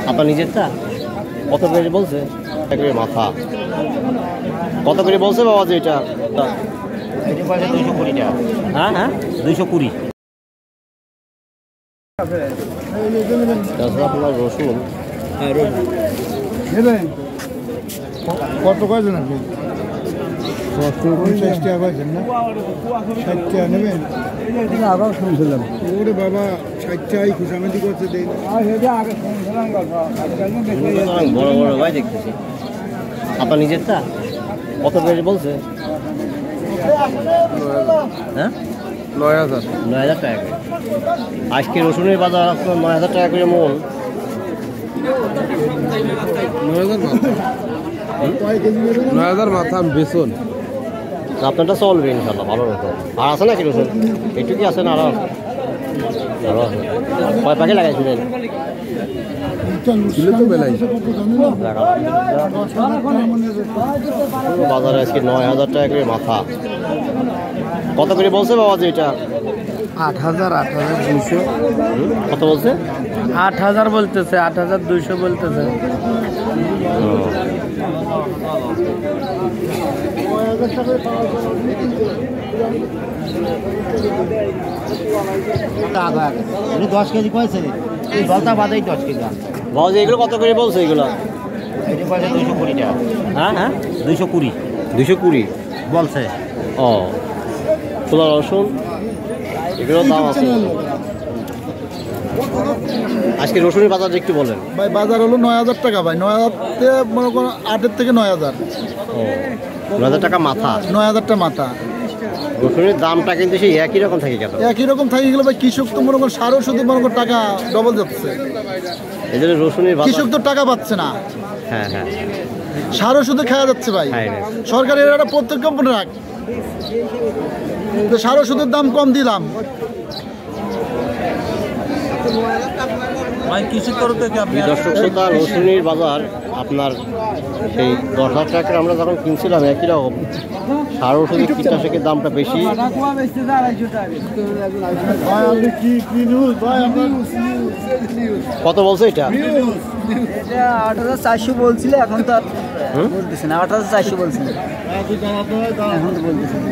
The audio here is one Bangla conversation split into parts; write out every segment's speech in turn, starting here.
আপনার নিজেরটা কত করে বলছে? মাথা কত করে বলছে বাবা যে এটা? 220 টাকা। হ্যাঁ হ্যাঁ 220। তাছাড়া আপনার রসুন কত কয়জন আপনি? 50 টাকা কয়েছেন না? 60 টাকা নেবেন? আবার শুনছিলাম ওরে বাবা 60 টাকাই খুশামেদি করছে দেন। বড় বড় ভাই দেখতেছি। আপনার নিজেরটা কত করে বলছে? হ্যাঁ 9000 টাকা করে। আজকে রসুনের বাজার আপনার 9000 টাকা করে মন। 9000 মাথা বেসন আপনারটা চলবে ইনশাল্লাহ ভালো রকম। আর আছে নাকি রসুন? একটু কি আছে না? আরো আছে। কয় প্যাকেট লাগাইছিলেন? বাজারে আজকে 9000 টাকা করে মাথা। কত করে বলছে বাবা যে এটা? 8200। কত বলছে? 8000 বলতেছে, 8200 বলতেছে। উনি 10 কেজি কয়েছে এই জলটা বাদাই 10 কেজি। বাবা এগুলো কত করে বলছে? এগুলো 220 টাকা। হ্যাঁ হ্যাঁ 220 বলছে। ও খোলা রসুন এগুলোর দাম আছে। আজকে রসুনের বাজার একটু বলেন ভাই। বাজার হলো 9000 টাকা ভাই। 9000-তে মনে করো 8 থেকে 9000। ও 9000 টাকা মাথা। 9000 টাকা মাথা। রসুনের দামটা কিন্তু সেই একই রকম থাকে কেন? একই রকম থাকে গেলে ভাই কৃষক তো মনে করো সারও শুধু মনে করো টাকা ডবল যাচ্ছে। এই জন্য রসুনের কৃষক তো টাকা পাচ্ছে না। হ্যাঁ হ্যাঁ সারও শুধু খাওয়া যাচ্ছে ভাই। সরকারের একটা প্রত্যেক কোম্পানি রাখ সারও শুধু দাম কম দিলাম। দর্শক শ্রোতা রসুনের বাজার আপনার সেই 10,000 টাকা আমরা যখন কিনছিলাম একই রকম। সার ওষুধের কীটনাশকের দামটা বেশি। কত বলছে এটা? 8400 বলছিল, এখন তো বলতেছে না। 8400 বলছিল, এখন তো বলতেছে না।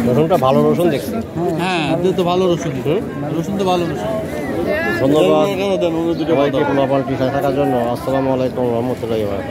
রসুনটা ভালো রসুন দেখছি। হ্যাঁ তো ভালো রসুন। রসুন তো ভালো রসুন। ধন্যবাদ সবাইকে পোলাপাল্টি সাথে থাকার জন্য। আসসালামু আলাইকুম রহমতুল্লাহি ওয়া বারাকাতুহু।